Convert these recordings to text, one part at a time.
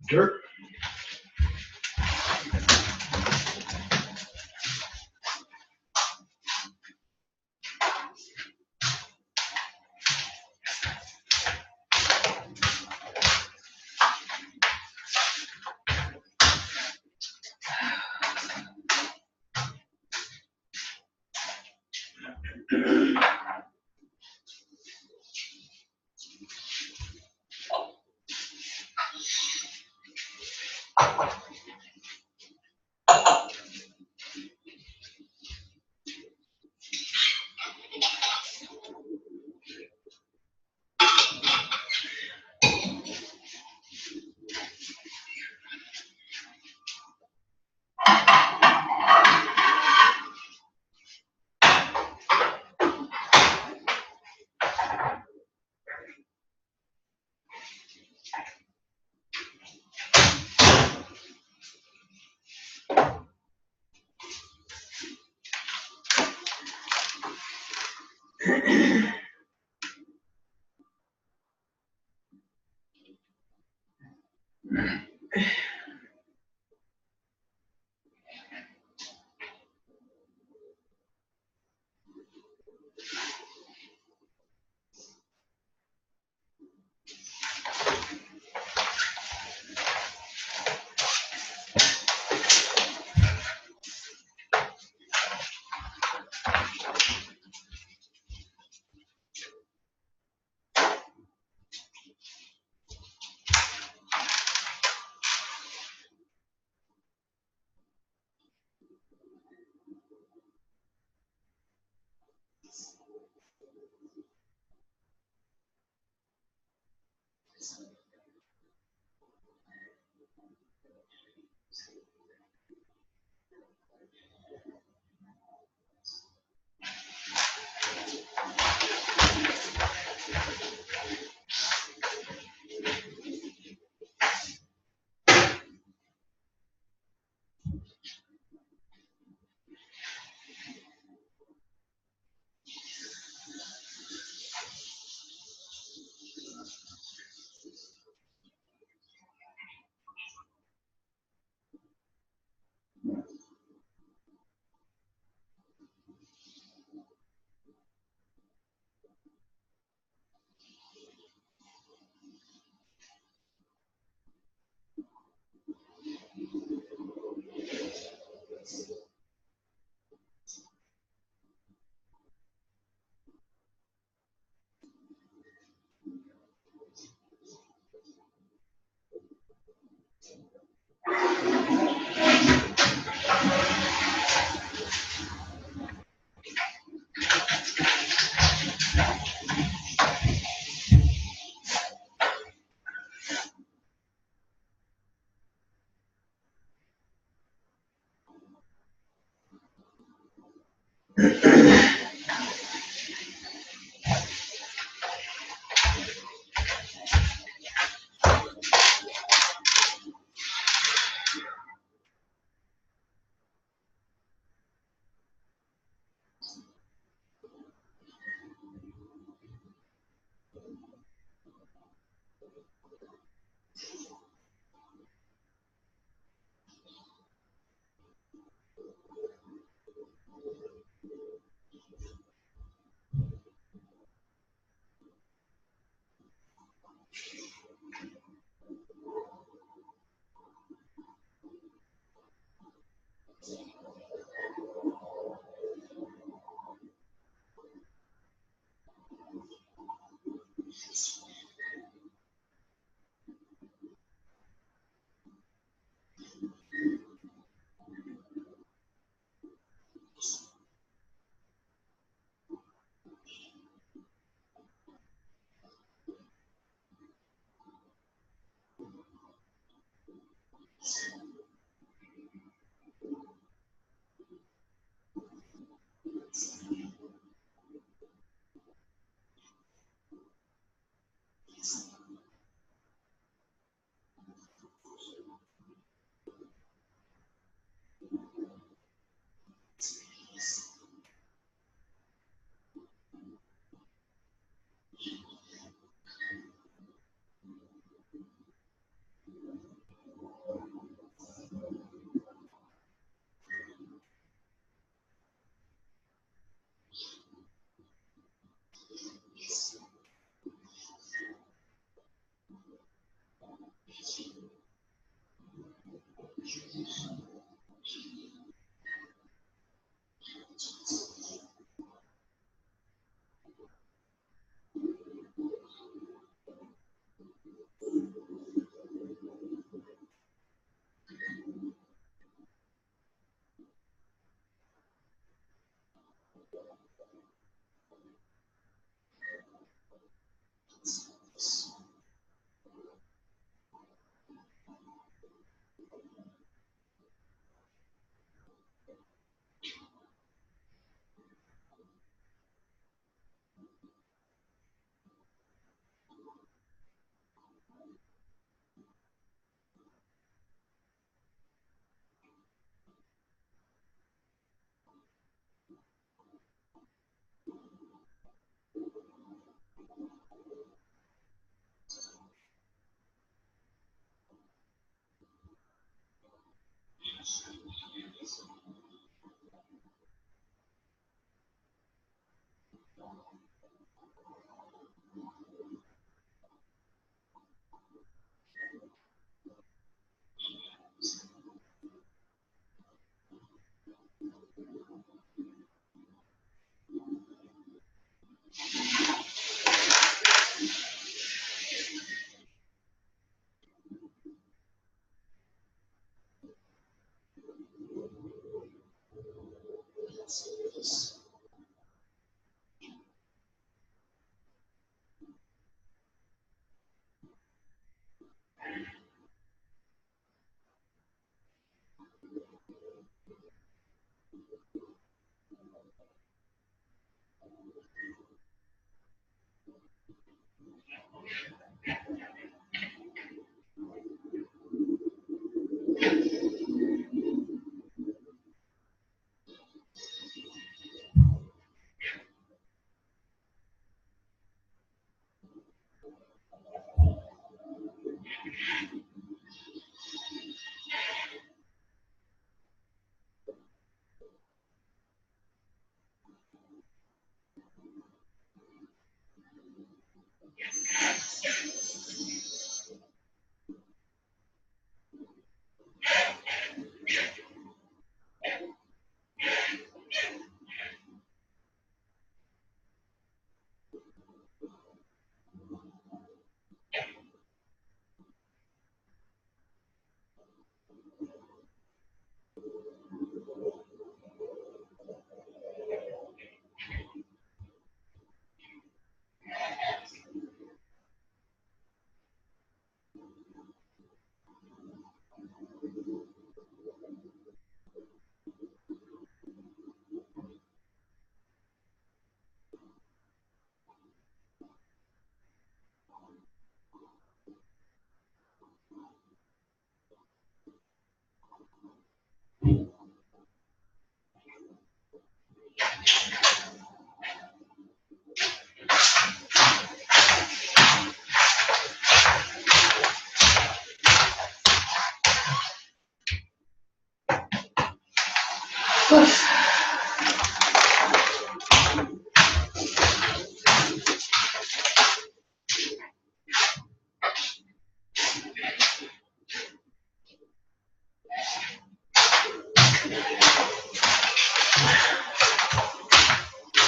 Dirt.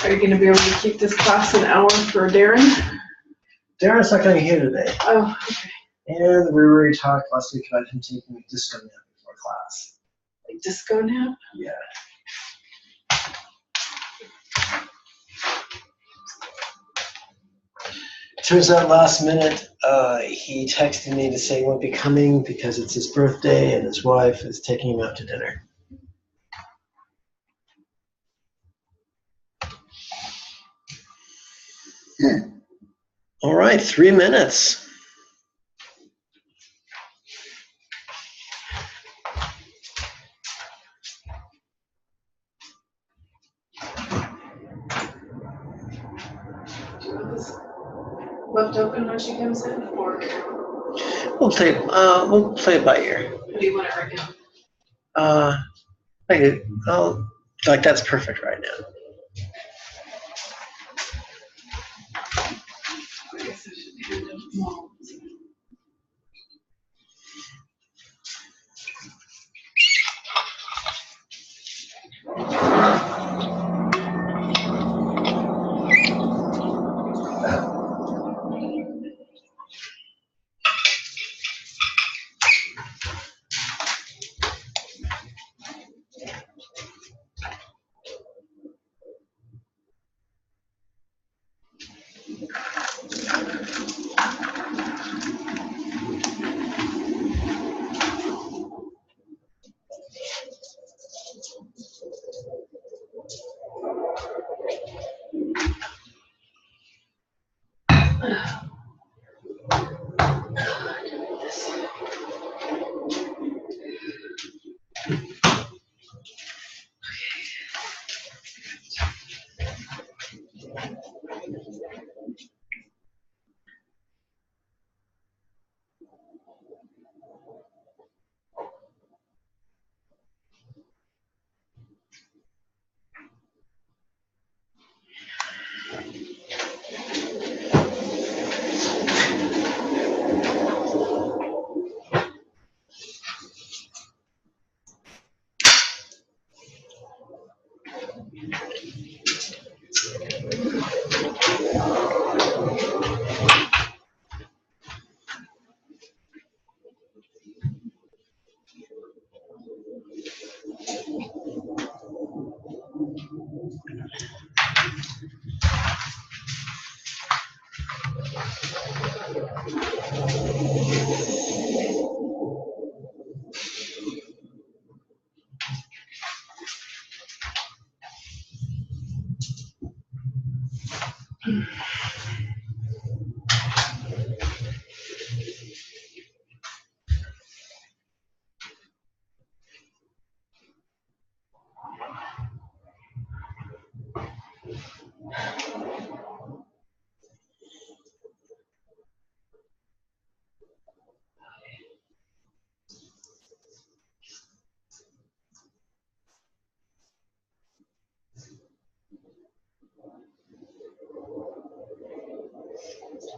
Are you going to be able to keep this class an hour for Darren? Darren's not going to be here today. Oh, okay. And we already talked last week about him taking a disco nap before class. Like disco nap? Yeah. Turns out last minute, he texted me to say he won't be coming because it's his birthday and his wife is taking him out to dinner. All right, 3 minutes. Left open when she comes in, or We'll play it by ear. what do you want it right now? Like that's perfect right now. I guess I should hand them all.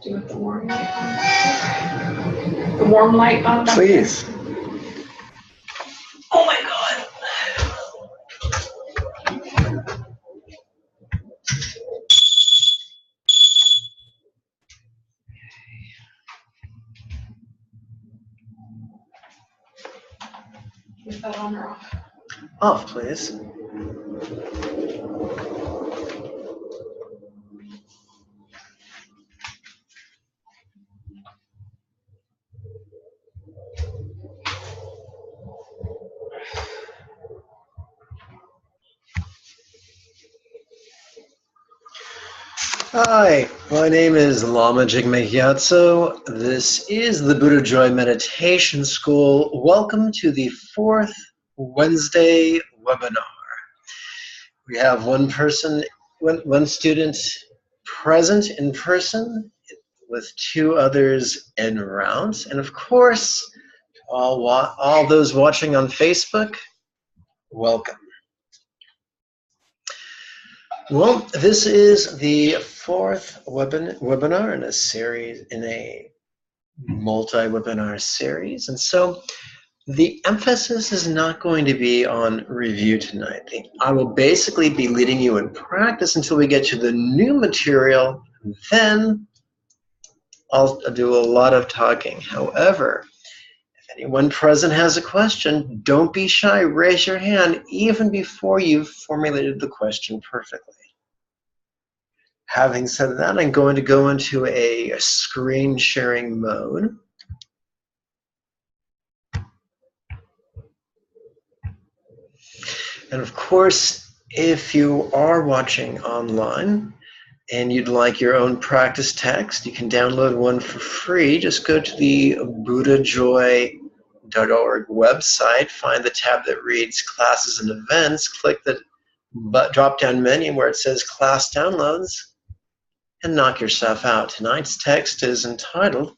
Do you want the warm light on? The warm light on? Please. Oh my God. Is that on or off? Off, please. Hi, my name is Lama Jigme Gyatso. This is the Buddha Joy Meditation School. Welcome to the 4th Wednesday webinar. We have one student present in person with 2 others en route. And of course, all those watching on Facebook, welcome. Well, this is the 4th webinar in a multi-webinar series. And so the emphasis is not going to be on review tonight. I will basically be leading you in practice until we get to the new material. Then I'll do a lot of talking. However, if anyone present has a question, don't be shy. Raise your hand even before you've formulated the question perfectly. Having said that, I'm going to go into a screen sharing mode. And of course, if you are watching online and you'd like your own practice text, you can download one for free. Just go to the buddhajoy.org website, find the tab that reads Classes and Events, click the drop-down menu where it says Class Downloads, and knock yourself out. Tonight's text is entitled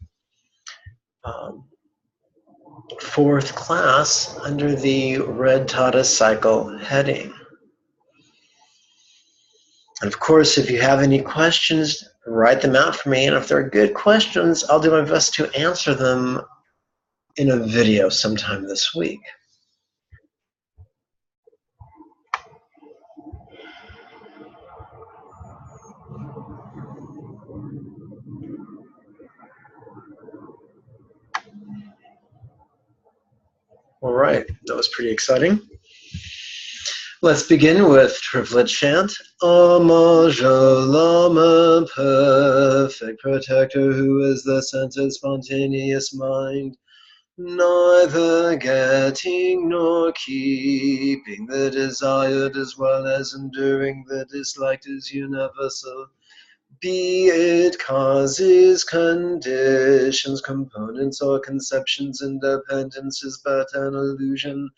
Fourth Class under the Red Tata Cycle heading. And of course, if you have any questions, write them out for me. And if they're good questions, I'll do my best to answer them in a video sometime this week. All right, that was pretty exciting. Let's begin with triplet chant. Lama, perfect protector, who is the centered spontaneous mind, neither getting nor keeping the desired, as well as enduring the disliked, is universal. Be it causes, conditions, components, or conceptions, independence is but an illusion,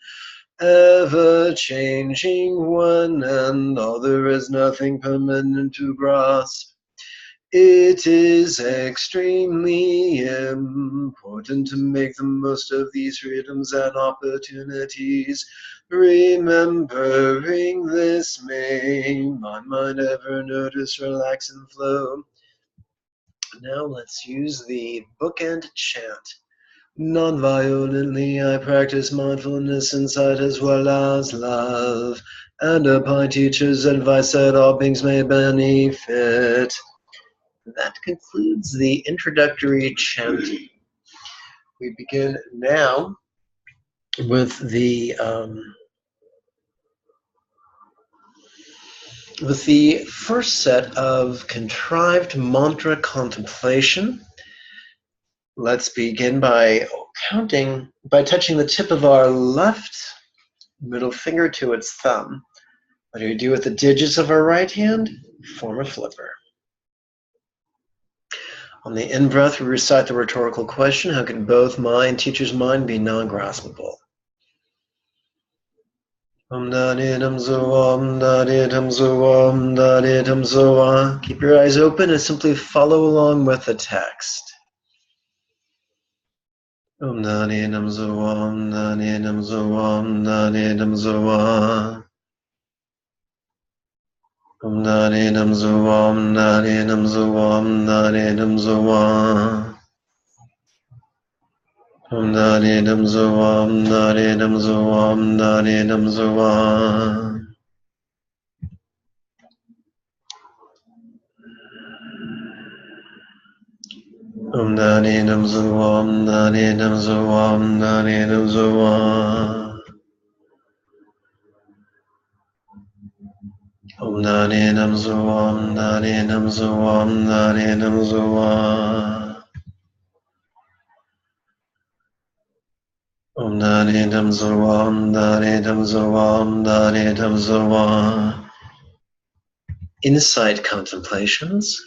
ever changing one and all. There is nothing permanent to grasp. It is extremely important to make the most of these freedoms and opportunities. Remembering this, may my mind ever notice, relax, and flow. Now let's use the bookend chant. Non-violently I practice mindfulness, insight, as well as love, and apply teachers' advice that all beings may benefit. That concludes the introductory chant. We begin now with the first set of contrived mantra contemplation. Let's begin by counting, by touching the tip of our left middle finger to its thumb. What do we do with the digits of our right hand? Form a flipper. On the in-breath, we recite the rhetorical question, how can both mind, teacher's mind, be non-graspable? Om Daditam Zoa, Om Daditam Zoa, Om Daditam Zoa. Keep your eyes open and simply follow along with the text. Om Daditam Zoa, Om Daditam Zoa, Om Daditam Zoa. Om Daditam Zoa, Om Daditam Zoa, Om Daditam Zoa. Om Daditam Zoa, Om Daditam Zoa, Om Daditam Zoa. Om Daditam Zoa, Om Daditam Zoa, Om Daditam Zoa. Om Daditam Zoa, Om Daditam Zoa, Om Daditam Zoa. Om Daditam Zoa, Om Daditam Zoa, Om Daditam Zoa. Insight contemplations.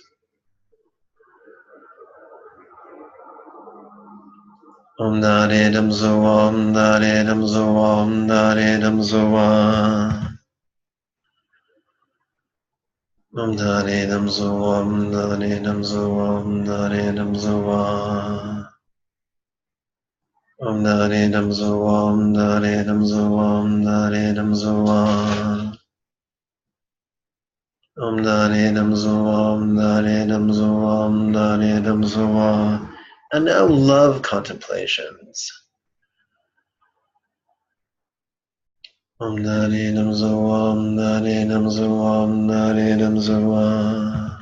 Om Daditam Zoa, Om Daditam Zoa, Om Daditam Zoa. Om Daditam Zoa, Om Daditam Zoa, Om Daditam Zoa. Om Daditam Zoa, Om Daditam Zoa, Om Daditam Zoa. Om Daditam Zoa, Om Daditam Zoa, Om Daditam Zoa. And now love contemplations. Om Daditam Zoa, Om Daditam Zoa, Om Daditam Zoa.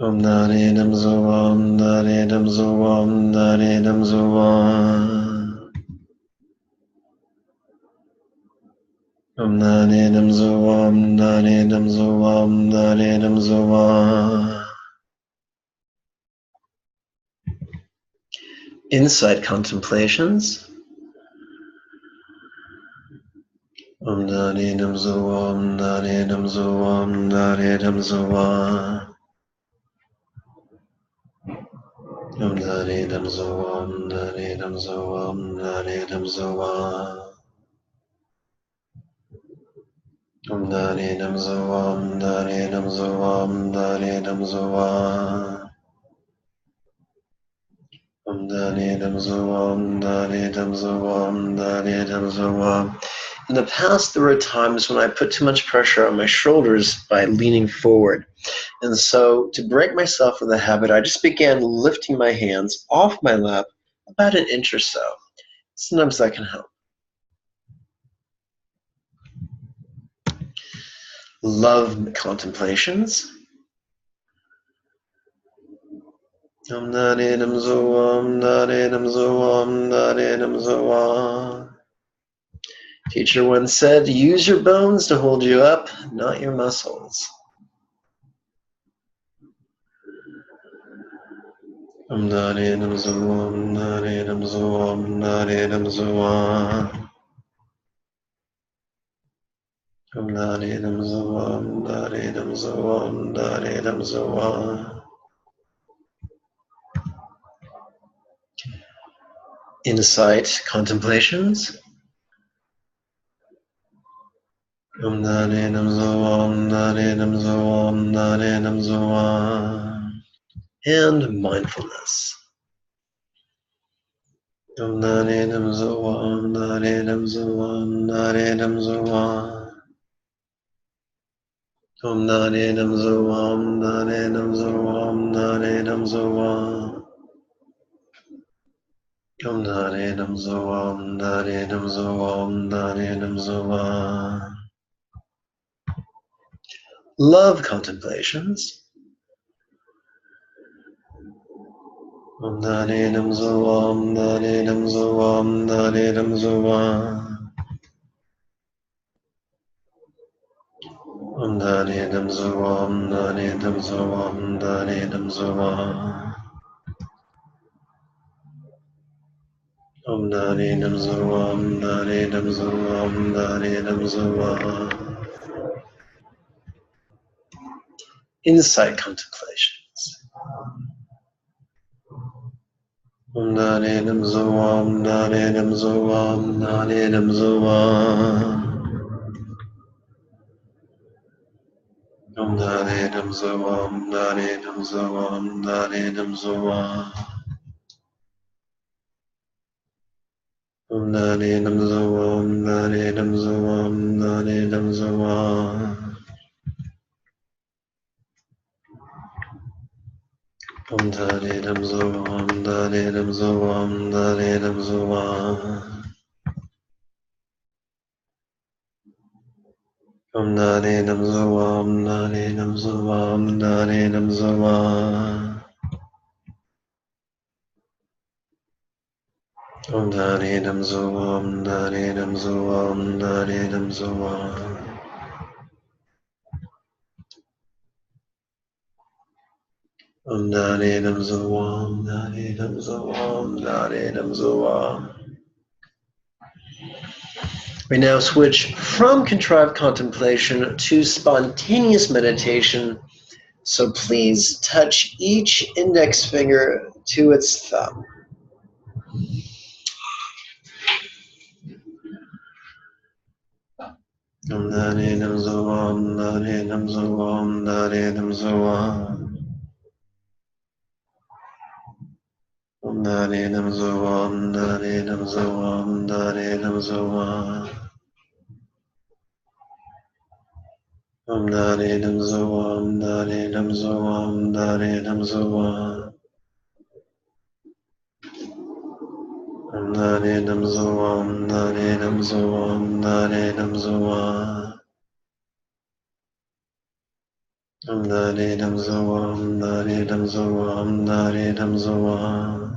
Om Daditam Zoa, Om Daditam Zoa, Om Daditam Zoa. Om Nani Nam Zoam Nani Nam Zoam Nani Nam Zoam. Insight contemplations. Om Nani Nam Zoam Nani Nam Zoam Nani Nam Zoam. Om Nani Nam Zoam Nani Nam Zoam Nani Nam Zoam. Om Nani Nam Zoam Nani Nam Zoam Nani Nam Zoam. Om Nani Nam Zoam Nani Nam Zoam Nani Nam Zoam. In the past, there were times when I put too much pressure on my shoulders by leaning forward. And so, to break myself of the habit, I just began lifting my hands off my lap about an inch or so. Sometimes that can help. Love contemplations. Om Nani Nam Zoam Nani Nam Zoam Nani Nam Zoam. Teacher once said, use your bones to hold you up, not your muscles. Om Nani Nam Zoam Nani Nam Zoam Nani Nam Zoam. Om Nani Nam Zoam Nani Nam Zoam Nani Nam Zoam. Insight contemplations. Om Nani Nam Zoam Nani Nam Zoam Nani Nam Zoam. And mindfulness. Om Nani Nam Zoam Nani Nam Zoam Nani Nam Zoam. Om Nani Nam Zoam Nani Nam Zoam Nani Nam Zoam. Om Nani Nam Zoam Nani Nam Zoam Nani Nam Zoam. Love contemplations. Om Nani Nam Zoam Nani Nam Zoam Nani Nam Zoam. Om Nani Nam Zoam Nani Nam Zoam Nani Nam Zoam. Om Nani Nam Zoam Nani Nam Zoam Nani Nam Zoam. Insight contemplations. Om Nani Nam Zoam Nani Nam Zoam Nani Nam Zoam. Om Nani Nam Zoam Nani Nam Zoam Nani Nam Zoam. Om Nani Nam Zoam Nani Nam Zoam Nani Nam Zoam. Om Nani Nam Zoam Nani Nam Zoam Nani Nam Zoam. Om Nani Nam Zoam Nani Nam Zoam Nani Nam Zoam. Om Nani Nam Zoam Nani Nam Zoam Nani Nam Zoam. Om Nani Nam Zoam Nani Nam Zoam Nani Nam Zoam. We now switch from contrived contemplation to spontaneous meditation. So please touch each index finger to its thumb. Om Nani Nam Zoam Nani Nam Zoam Nani Nam Zoam. Om Nani Nam Zoam Nani Nam Zoam Nani Nam Zoam. Om Nani Nam Zoam Nani Nam Zoam Nani Nam Zoam. Om Nani Nam Zoam Nani Nam Zoam Nani Nam Zoam. Om Nani Nam Zoam Nani Nam Zoam Nani Nam Zoam.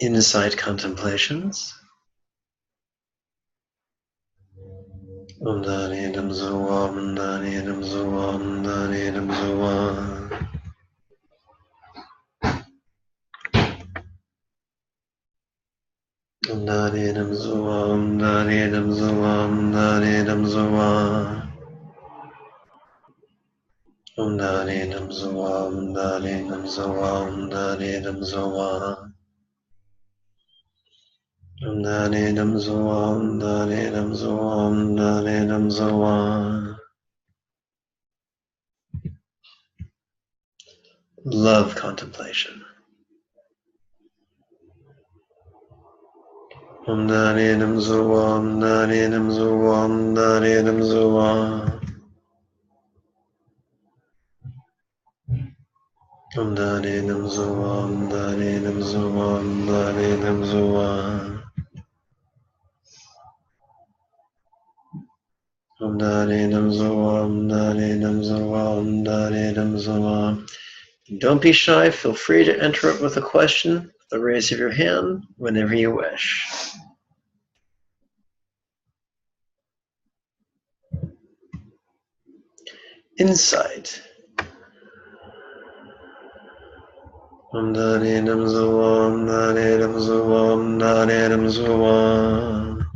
Insight contemplations. Om Dani Nam Zuwa, Om Dani Nam Zuwa, Om Dani Nam Zuwa. Om Dani Nam Zuwa, Om Dani Nam Zuwa, Om Dani Nam Zuwa. Om Dani Nam Zuwa, Om Dani Nam Zuwa, Om Dani Nam Zuwa. Om Dani Nam Zuwa, Om Dani Nam Zuwa, Om Dani Nam Zuwa. Love contemplation. Om Dani Nam Zuwa, Om Dani Nam Zuwa, Om Dani Nam Zuwa. Om Dani Nam Zuwa, Om Dani Nam Zuwa, Om Dani Nam Zuwa. Om Dani Nam Zuwa, Om Dani Nam Zuwa, Om Dani Nam Zuwa. Don't be shy. Feel free to interrupt with a question, the raise of your hand, whenever you wish. Insight. Om Dani Nam Zuwa, Om Dani Nam Zuwa, Om Dani Nam Zuwa.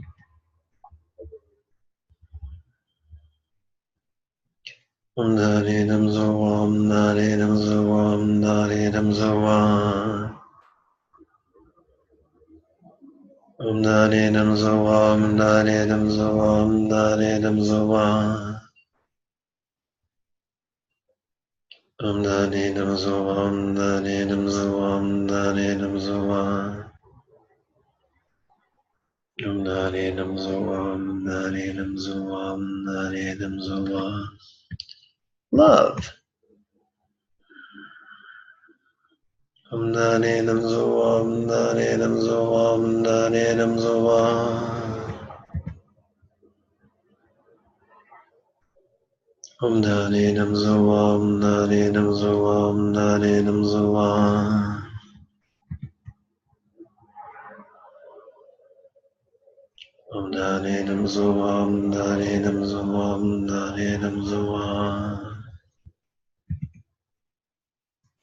Om Dani Nam Zuwa, Om Dani Nam Zuwa, Om Dani Nam Zuwa. Om Dani Nam Zuwa, Om Dani Nam Zuwa, Om Dani Nam Zuwa. Om Dani Nam Zuwa, Om Dani Nam Zuwa, Om Dani Nam Zuwa. Om Dani Nam Zuwa, Om Dani Nam Zuwa, Om Dani Nam Zuwa. Love. Om Dani Nam Zuwa, Om Dani Nam Zuwa, Om Dani Nam Zuwa. Om Dani Nam Zuwa, Om Dani Nam Zuwa, Om Dani Nam Zuwa. Om Dani Nam Zuwa, Om Dani Nam Zuwa, Om Dani Nam Zuwa.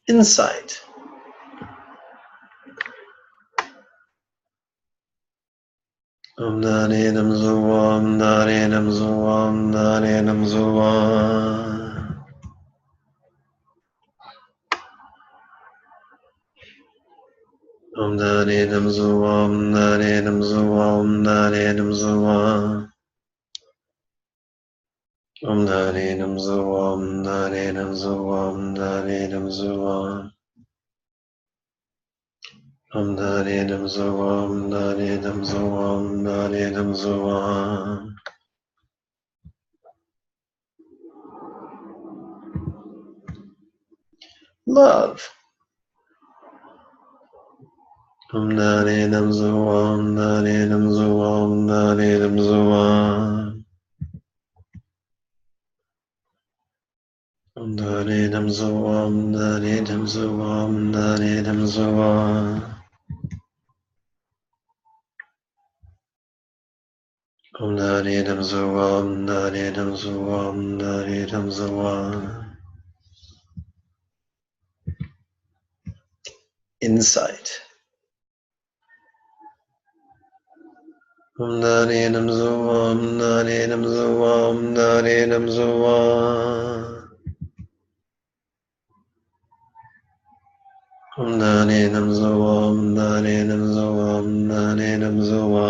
Insight. Om Dani Nam Zuwa, Om Dani Nam Zuwa, Om Dani Nam Zuwa. Om Dani Nam Zuwa, Om Dani Nam Zuwa, Om Dani Nam Zuwa. Om Dani Nam Zuwa, Om Dani Nam Zuwa, Om Dani Nam Zuwa. Om Dani Nam Zuwa, Om Dani Nam Zuwa, Om Dani Nam Zuwa. Love. Om Dani Nam Zuwa, Om Dani Nam Zuwa, Om Dani Nam Zuwa. Om Dani Nam Zuwa, Om Dani Nam Zuwa, Om Dani Nam Zuwa. Om Dani Nam Zuwa, Om Dani Nam Zuwa, Om Dani Nam Zuwa. Insight. Om Dani Nam Zuwa, Om Dani Nam Zuwa, Om Dani Nam Zuwa. Om Dani Nam Zuwa, Om Dani Nam Zuwa, Om Dani Nam Zuwa.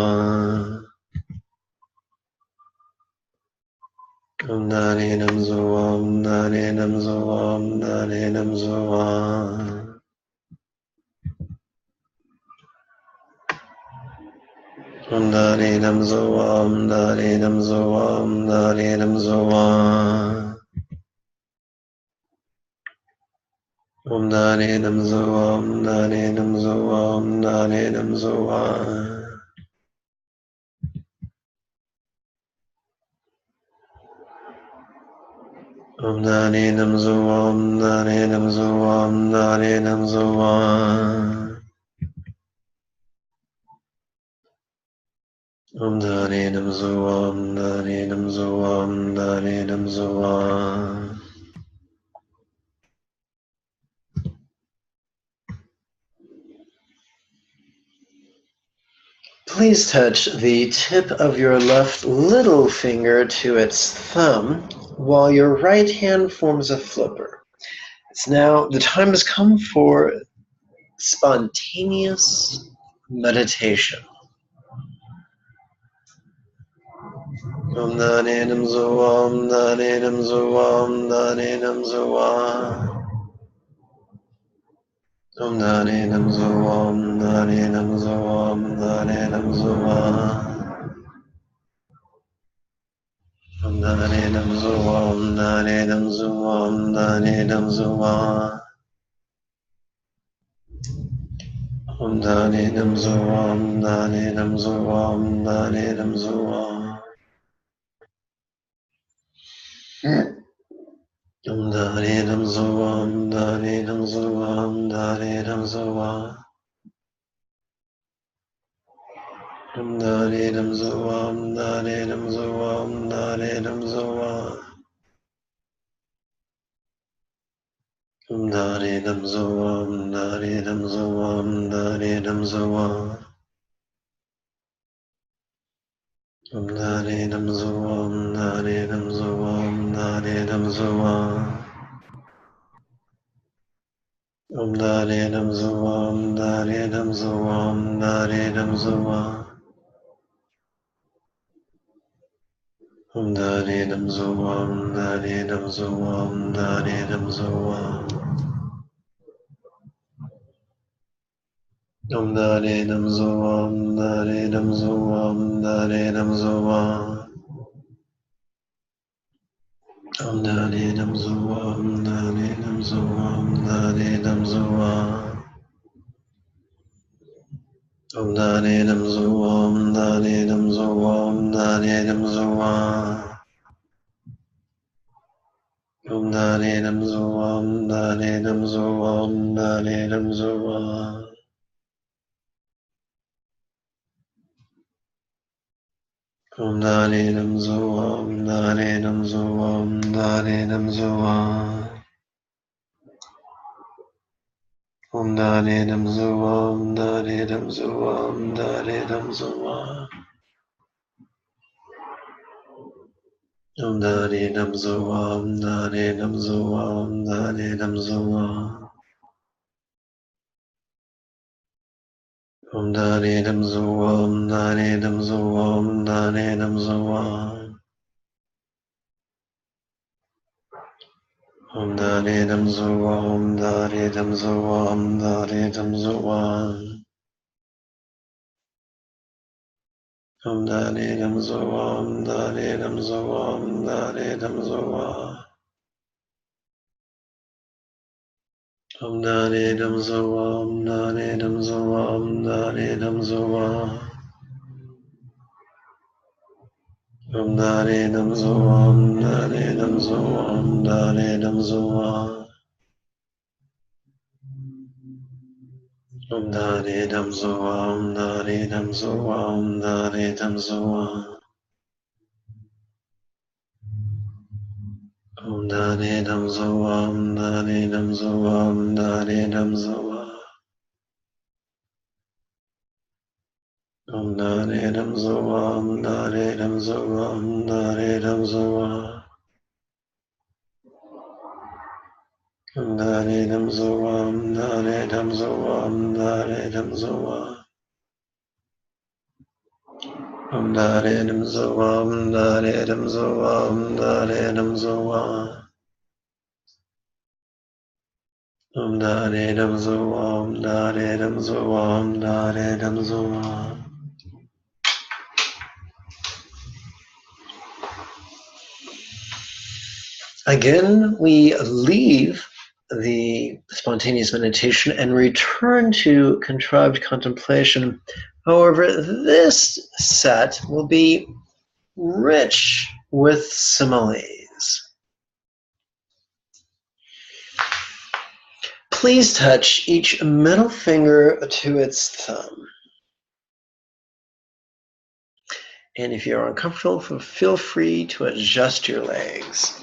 Om Dani Nam Zuwa, Om Dani Nam Zuwa, Om Dani Nam Zuwa. Om Dani Nam Zuwa, Om Dani Nam Zuwa, Om Dani Nam Zuwa. Om Dani Nam Zuwa, Om Dani Nam Zuwa, Om Dani Nam Zuwa. Om Dani Nam Zuwa, Om Dani Nam Zuwa, Om Dani Nam Zuwa. Om Dani Nam Zoa, Om Dani Nam Zoa, Om Dani Nam Zoa. Please touch the tip of your left little finger to its thumb while your right hand forms a flipper. It's now, the time has come for spontaneous meditation. Om Dani Nam Zoa, Om Dani Nam Zoa, Om Dani Nam Zoa. Om Dani Nam Zoa, Om Dani Nam Zoa, Om Dani Nam Zoa. Om Dani Nam Zoa, Om Dani Nam Zoa, Om Dani Nam Zoa. Om Dani Nam Zoa, Om Dani Nam Zoa, Om Dani Nam Zoa. Om Dani Nam Zoa, Om Dani Nam Zoa, Om Dani Nam Zoa. Om Dani Nam Zoa, Om Dani Nam Zoa, Om Dani Nam Zoa. Om Dani Nam Zoa, Om Dani Nam Zoa, Om Dani Nam Zoa. Om Dani Nam Zoa, Om Dani Nam Zoa, Om Dani Nam Zoa. Om Dani Nam Zoa, Om Dani Nam Zoa, Om Dani Nam Zoa. Om Dani Nam Zoa, Om Dani Nam Zoa, Om Dani Nam Zoa. Om Dani Nam Zoa, Om Dani Nam Zoa, Om Dani Nam Zoa. Om Dani Nam Zoa, Om Dani Nam Zoa, Om Dani Nam Zoa. Om Dani Nam Zoa, Om Dani Nam Zoa, Om Dani Nam Zoa. Om Dani Nam Zoa, Om Dani Nam Zoa, Om Dani Nam Zoa. Om Dani Nam Zoa, Om Dani Nam Zoa, Om Dani Nam Zoa. Om Dani Nam Zoa, Om Dani Nam Zoa, Om Dani Nam Zoa. Om Dani Nam Zoa, Om Dani Nam Zoa, Om Dani Nam Zoa. Om Dani Nam Zoa, Om Dani Nam Zoa, Om Dani Nam Zoa. Om Dani Nam Zoa, Om Dani Nam Zoa, Om Dani Nam Zoa. Om Dani Nam Zoa, Om Dani Nam Zoa, Om Dani Nam Zoa. Om Dani Nam Zoa, Om Dani Nam Zoa, Om Dani Nam Zoa. Om Dani Nam Zoa, Om Dani Nam Zoa, Om Dani Nam Zoa. Om Dani Nam Zoa, Om Dani Nam Zoa, Om Dani Nam Zoa. Om Dani Nam Zoa, Om Dani Nam Zoa, Om Dani Nam Zoa. Om Dani Nam Zoa, Om Dani Nam Zoa, Om Dani Nam Zoa. Om Dani Nam Zoa, Om Dani Nam Zoa, Om Dani Nam Zoa. Om Dani Nam Zoa, Om Dani Nam Zoa, Om Dani Nam Zoa. Om Dani Nam Zoa, Om Dani Nam Zoa, Om Dani Nam Zoa. Again, we leave the spontaneous meditation and return to contrived contemplation. However, this set will be rich with similes. Please touch each middle finger to its thumb. And if you're uncomfortable, feel free to adjust your legs.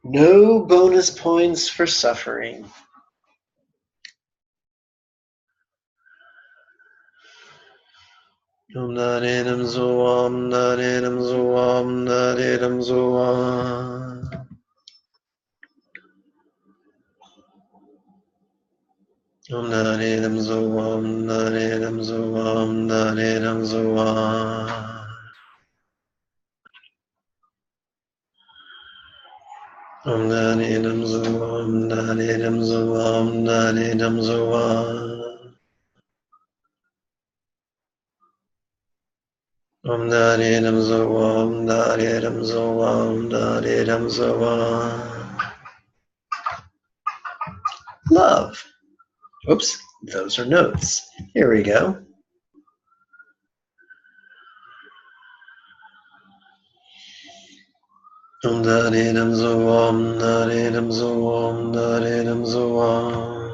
No bonus points for suffering. Om Narinam Zoam Narinam Zoam Narinam Zoam. Om Narinam Zoam Narinam Zoam Narinam Zoam. Om Narinam Zoam Narinam Zoam Narinam Zoam. Om Narinam Zoam Narinam Zoam Narinam Zoam. Love. Oops, those are notes. Here we go. Om Narinam Zoam Narinam Zoam Narinam Zoam.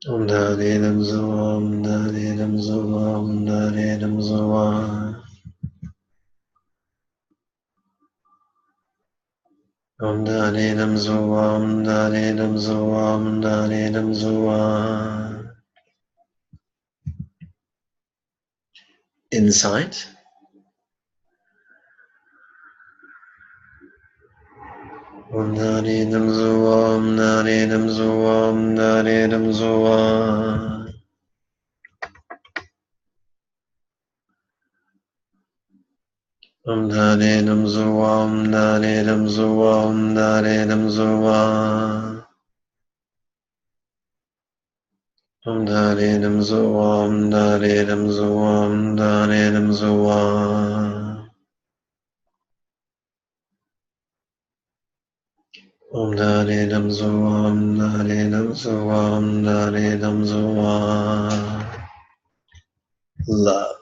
Om Narinam Zoam Narinam Zoam Narinam Zoam. Om Narinam Zoam Narinam Zoam Narinam Zoam. Insight. Om Narinam Zoam Narinam Zoam Narinam Zoam. Om Narinam Zoam Narinam Zoam Narinam Zoam. Om Narinam Zoam Narinam Zoam Narinam Zoam. Om Narinam Zoam Narinam Zoam Narinam Zoam. Love.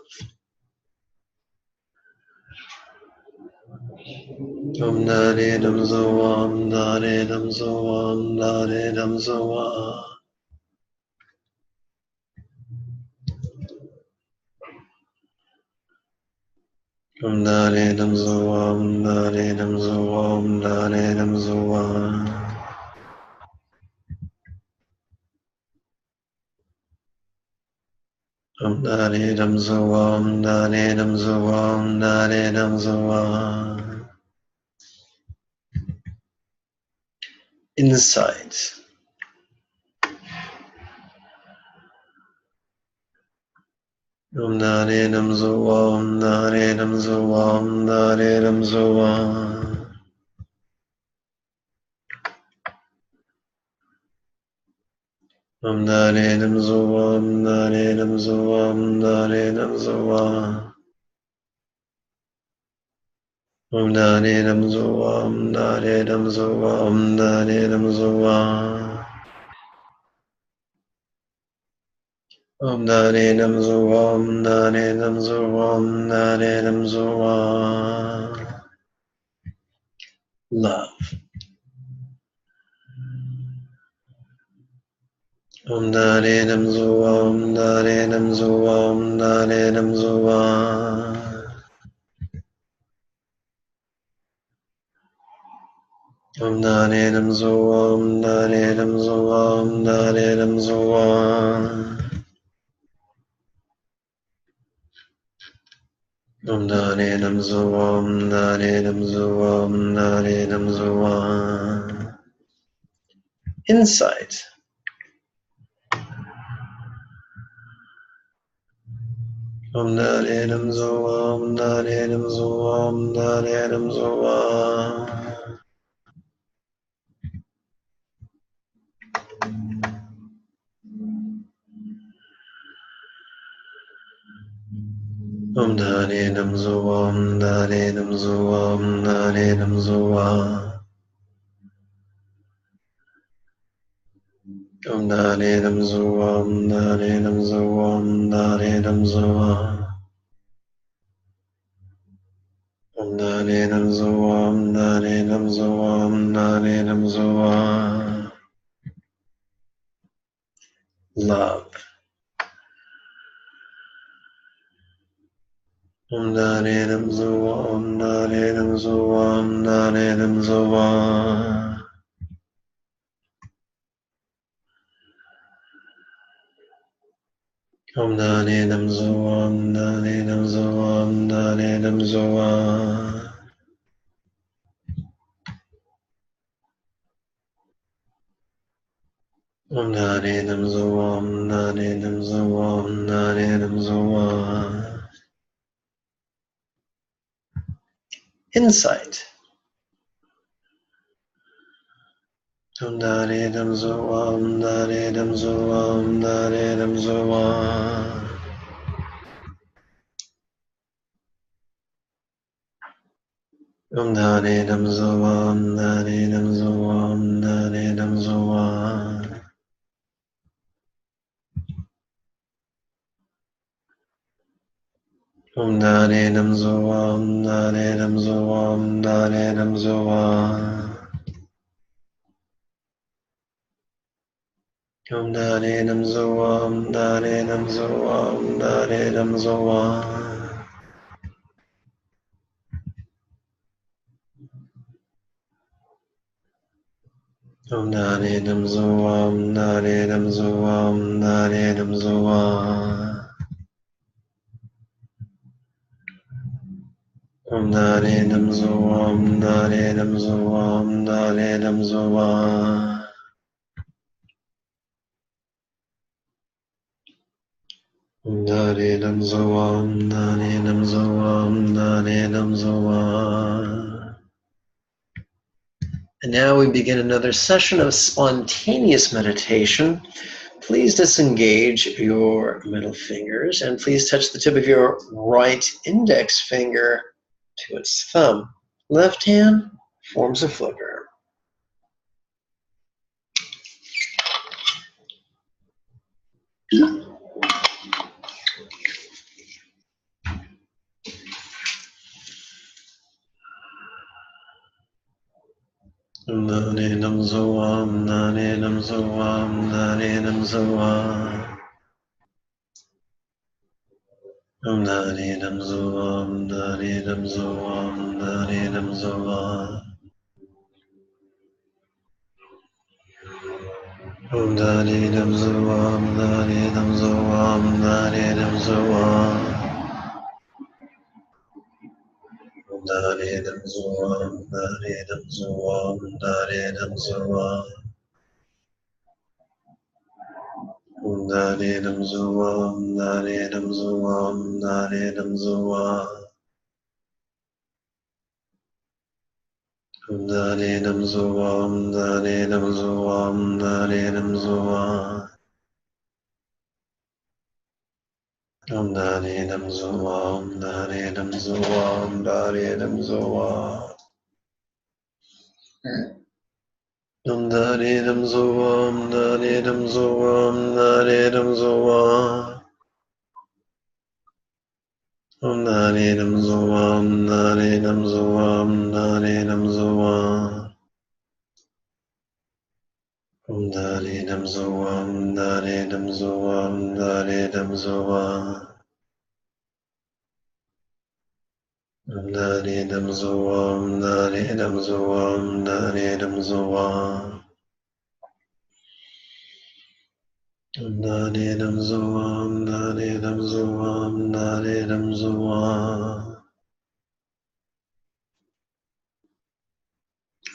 Om Narinam Zoam Narinam Zoam Narinam Zoam. Om Narinam Zoam Narinam Zoam Narinam Zoam. Om Narinam Zoam Narinam Zoam Narinam Zoam. Insight. Om Narinam Zoam Narinam Zoam Narinam Zoam. Om Narinam Zoam Narinam Zoam Narinam Zoam. Om Narinam Zoam Narinam Zoam Narinam Zoam. Om Narinam Zoam Narinam Zoam Narinam Zoam. Love. Om Narinam Zoam Narinam Zoam Narinam Zoam. Om Narinam Zoam Narinam Zoam Narinam Zoam. Om Narinam Zoam Narinam Zoam Narinam Zoam. Insight. Om Narinam Zoam Narinam Zoam Narinam Zoam. Om Narinam Zoam Narinam Zoam Narinam Zoam. Om Narinam Zoam Narinam Zoam Narinam Zoam. Om Nani Nam Zoa, Om Nani Nam Zoa, Om Nani Nam Zoa. Love. Om Nani Nam Zoa, Om Nani Nam Zoa, Om Nani Nam Zoa. Om Nani Nam Zoa, Om Nani Nam Zoa, Om Nani Nam Zoa. Om Nani Nam Zoa, Om Nani Nam Zoa, Om Nani Nam Zoa. Insight. Om Nani Nam Zoa, Om Nani Nam Zoa, Om Nani Nam Zoa. Om Nani Nam Zoa, Om Nani Nam Zoa, Om Nani Nam Zoa. Om Nani Nam Zoa, Om Nani Nam Zoa, Om Nani Nam Zoa. Om Nani Nam Zoa, Om Nani Nam Zoa, Om Nani Nam Zoa. Om Nani Nam Zoa, Om Nani Nam Zoa, Om Nani Nam Zoa. Om Nani Nam Zoa, Om Nani Nam Zoa, Om Nani Nam Zoa. Om Nani Nam Zoa, Om Nani Nam Zoa, Om Nani Nam Zoa. And now we begin another session of spontaneous meditation. Please disengage your middle fingers and please touch the tip of your right index finger to its thumb. Left hand forms a flicker. Om Nani Nam Zoa, Om Nani Nam Zoa, Om Nani Nam Zoa. Om Nani Nam Zoa, Om Nani Nam Zoa, Om Nani Nam Zoa. Om Nani Nam Zoa, Om Nani Nam Zoa, Om Nani Nam Zoa. Om Nani Nam Zoa, Om Nani Nam Zoa, Om Nani Nam Zoa. Om Nani Nam Zoa, Om Nani Nam Zoa, Om Nani Nam Zoa. Om Nani Nam Zoa, Om Nani Nam Zoa, Om Nani Nam Zoa. Om Nani Nam Zoa, Om Nani Nam Zoa, Om Nani Nam Zoa. Om Nani Nam Zoa, Om Nani Nam Zoa, Om Nani Nam Zoa. Om Nani Nam Zoa, Om Nani Nam Zoa, Om Nani Nam Zoa. Om Nani Nam Zoa, Om Nani Nam Zoa, Om Nani Nam Zoa. Om Nani Nam Zoa, Om Nani Nam Zoa, Om Nani Nam Zoa. Om Nani Nam Zoa, Om Nani Nam Zoa, Om Nani Nam Zoa.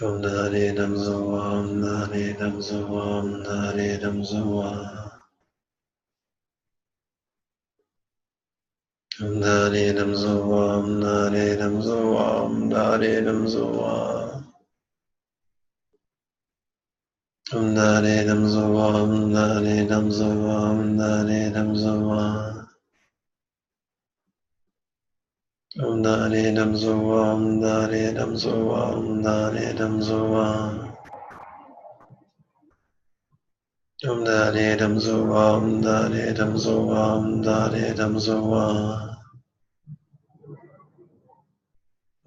Om Nani Nam Zoa, Om Nani Nam Zoa, Om Nani Nam Zoa. Om Nani Nam Zoa, Om Nani Nam Zoa, Om Nani Nam Zoa. Om Nani Nam Zoa, Om Nani Nam Zoa, Om Nani Nam Zoa. Om Nani Nam Zoa, Om Nani Nam Zoa, Om Nani Nam Zoa. Om Nani Nam Zoa, Om Nani Nam Zoa, Om Nani Nam Zoa.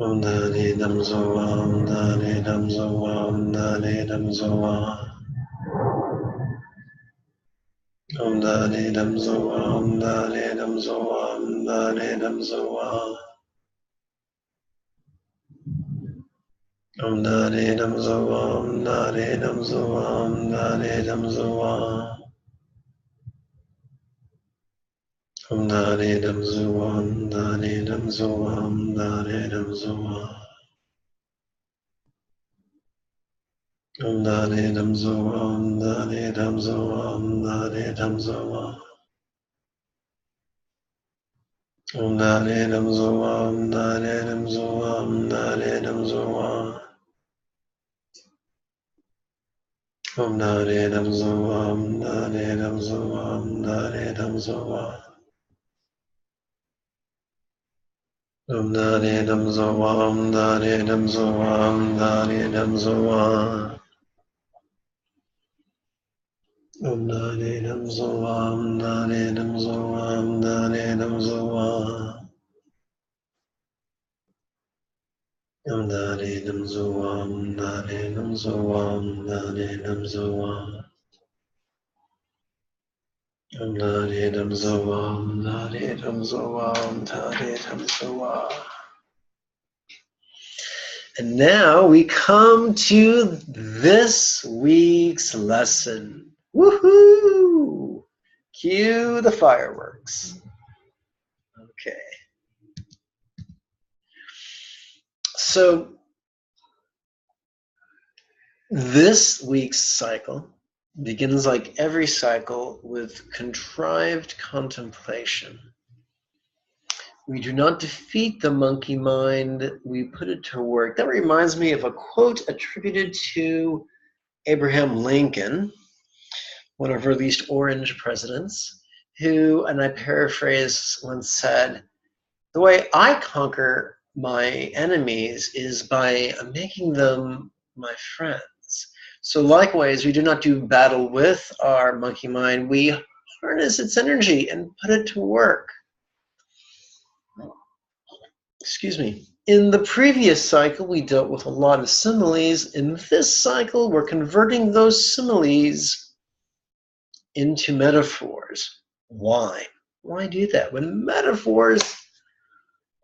Om Dani Damzoa, Om Dani Damzoa, Om Dani Damzoa. Om Dani Damzoa, Om Dani Damzoa, Om Dani Damzoa. Om Dani Damzoa, Om Dani Damzoa, Om Dani Damzoa. Om Dani Damzoa, Om Dani Damzoa, Om Dani Damzoa. Om Dani Damzoa, Om Dani Damzoa, Om Dani Damzoa. Om Dani Damzoa, Om Dani Damzoa, Om Dani Damzoa. Om Dani Damzoa, Om Dani Damzoa, Om Dani Damzoa. Om Dani Damzoa, Om Dani Damzoa, Om Dani Damzoa. Om Dani Damzoa, Om Dani Damzoa, Om Dani Damzoa. Om Dani Damzoa, Om Dani Damzoa, Om Dani Damzoa. Om Dani Damzoa, Om Dani Damzoa, Om Dani Damzoa. And now we come to this week's lesson. Woohoo! Cue the fireworks. Okay. So this week's cycle begins, like every cycle, with contrived contemplation. We do not defeat the monkey mind, we put it to work. That reminds me of a quote attributed to Abraham Lincoln, one of our least orange presidents, who, and I paraphrase, once said, "The way I conquer my enemies is by making them my friends." So likewise, we do not do battle with our monkey mind, we harness its energy and put it to work. Excuse me. In the previous cycle, we dealt with a lot of similes. In this cycle, we're converting those similes into metaphors. Why? Why do that? When metaphors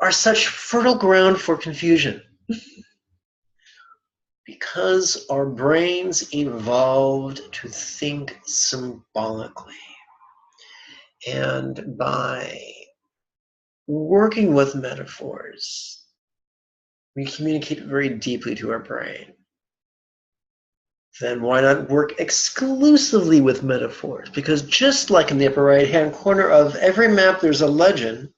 are such fertile ground for confusion. Because our brains evolved to think symbolically. And by working with metaphors, we communicate very deeply to our brain. Then why not work exclusively with metaphors? Because just like in the upper right-hand corner of every map, there's a legend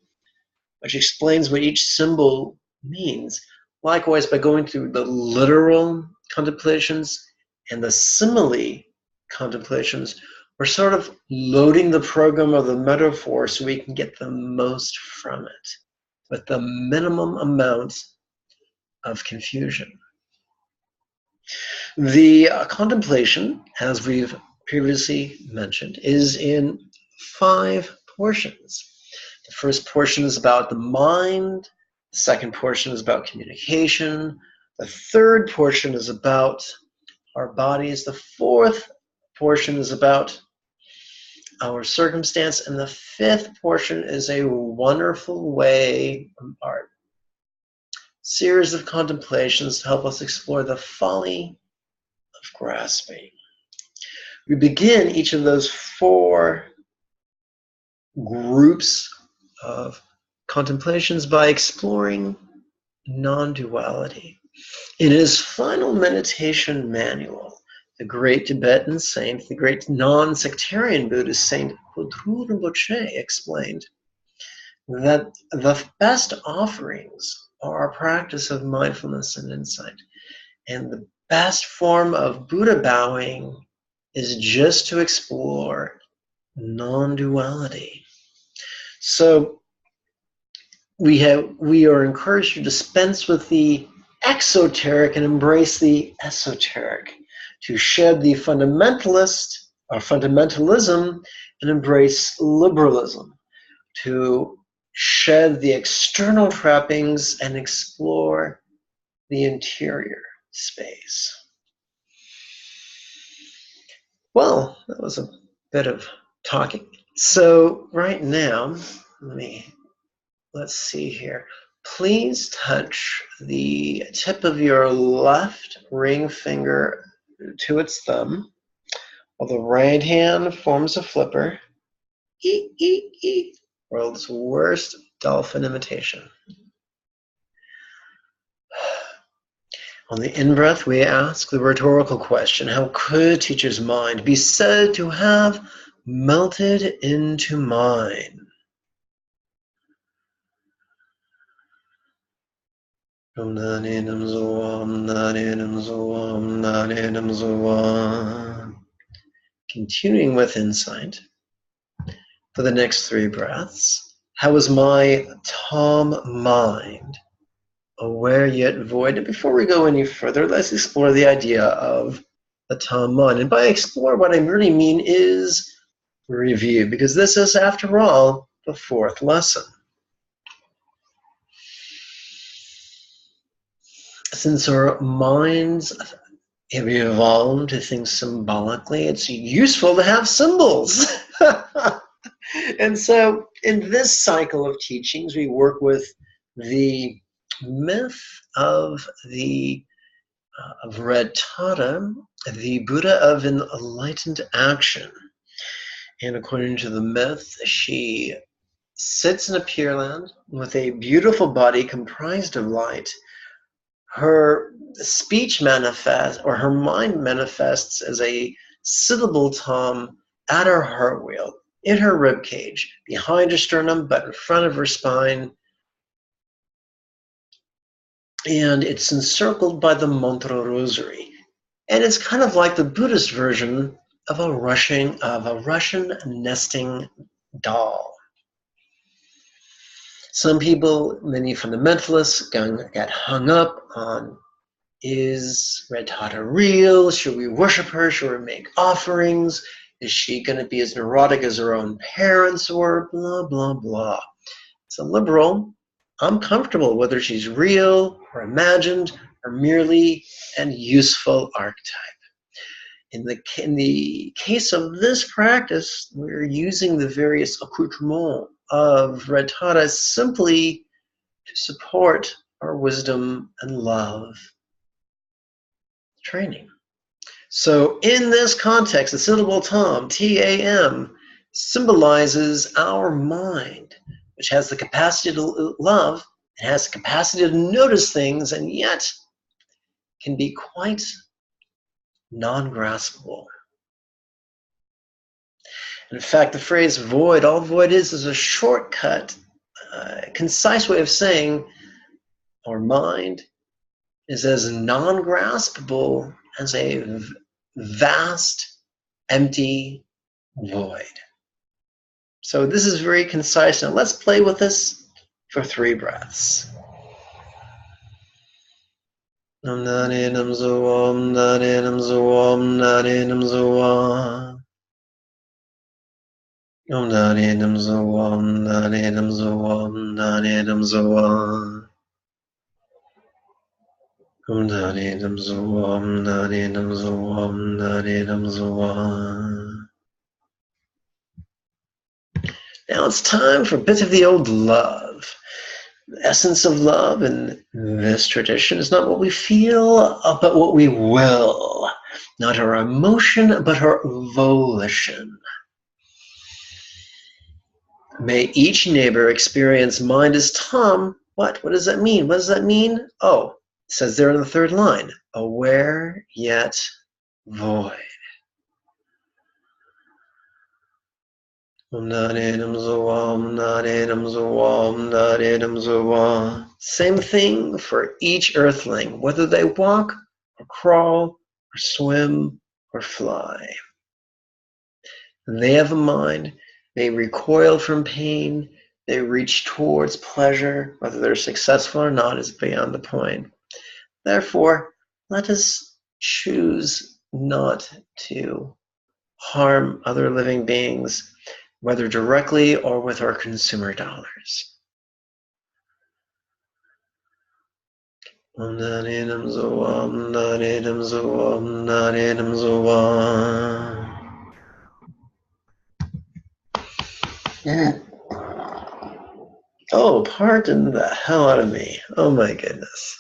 which explains what each symbol means. Likewise, by going through the literal contemplations and the simile contemplations, we're sort of loading the program of the metaphor so we can get the most from it with the minimum amount of confusion. The contemplation, as we've previously mentioned, is in 5 portions. The first portion is about the mind. The second portion is about communication. The third portion is about our bodies. The fourth portion is about our circumstance. And the fifth portion is a wonderful way, our series of contemplations to help us explore the folly of grasping. We begin each of those 4 groups of contemplations by exploring non-duality. In his final meditation manual, the great Tibetan saint, the great non-sectarian Buddhist saint Kodru Rinpoche explained that the best offerings are a practice of mindfulness and insight. And the best form of Buddha bowing is just to explore non-duality. So we are encouraged to dispense with the exoteric and embrace the esoteric, to shed the fundamentalist or fundamentalism and embrace liberalism, to shed the external trappings and explore the interior space. Well, that was a bit of talking. So right now, let's see here. Please touch the tip of your left ring finger to its thumb, while the right hand forms a flipper. World's worst dolphin imitation. On the in-breath, we ask the rhetorical question, how could a teacher's mind be said to have melted into mine? Continuing with insight for the next 3 breaths. How is my Tom mind aware yet void? And before we go any further, let's explore the idea of the Tom mind. And by explore, what I really mean is review, because this is, after all, the 4th lesson. Since our minds have evolved to think symbolically, it's useful to have symbols. And so in this cycle of teachings, we work with the myth of Red Tata, the Buddha of enlightened action. And according to the myth, she sits in a Pure Land with a beautiful body comprised of light. Her speech manifests, or her mind manifests, as a syllable tom at her heart wheel, in her rib cage, behind her sternum, but in front of her spine. And it's encircled by the mantra rosary. And it's kind of like the Buddhist version of a Russian nesting doll. Some people, many fundamentalists, get hung up on, is Red Tata real? Should we worship her? Should we make offerings? Is she going to be as neurotic as her own parents, or blah, blah, blah? As a liberal, I'm comfortable whether she's real or imagined or merely an useful archetype. In the case of this practice, we're using the various accoutrements of Red Tata simply to support our wisdom and love training. So in this context, the syllable Tom, T-A-M, symbolizes our mind, which has the capacity to love, it has the capacity to notice things, and yet can be quite non-graspable. In fact, the phrase void, all void is a shortcut, concise way of saying our mind is as non-graspable as a vast, empty void. So this is very concise. Now let's play with this for 3 breaths. Om Nani Nam Zoam, Nani Nam Zoam, Nani Nam Zoam. Om Nani Nam Zoam, Nani Nam Zoam, Nani Nam Zoam. Om Nani Nam Zoam, Nani Nam Zoam, Nani Nam Zoam. Now it's time for a bit of the old love. The essence of love in this tradition is not what we feel, but what we will. Not our emotion, but our volition. May each neighbor experience mind as Tom. What? What does that mean? What does that mean? Oh, it says there in the 3rd line, aware yet void. Same thing for each earthling, whether they walk or crawl or swim or fly. They have a mind, they recoil from pain, they reach towards pleasure. Whether they're successful or not is beyond the point. Therefore, let us choose not to harm other living beings, whether directly or with our consumer dollars. Om Narinam Zoam Narinam Zoam Narinam Zoam. Oh, pardon the hell out of me. Oh my goodness.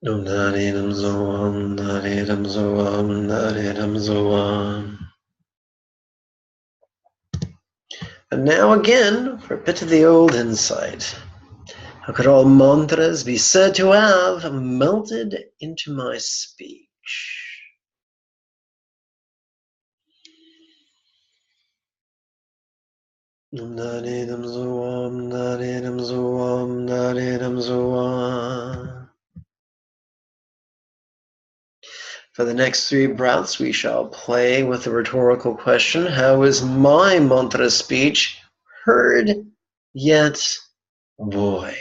Om Narinam Zoam Narinam Zoam Narinam Zoam. And now again, for a bit of the old insight. How could all mantras be said to have melted into my speech? Narinam Zoam, Narinam Zoam, Narinam Zoam. For the next 3 breaths, we shall play with the rhetorical question, how is my mantra speech heard yet void?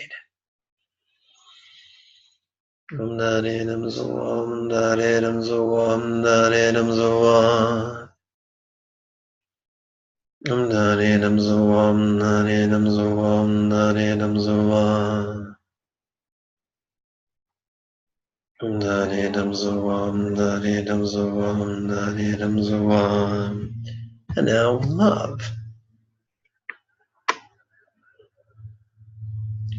Om Narinam Zoam, Narinam Zoam, Narinam Zoam. Om Narinam Zoam, Narinam Zoam, Narinam Zoam. Om Narinam Zoam, Narinam Zoam, Narinam Zoam. And now love.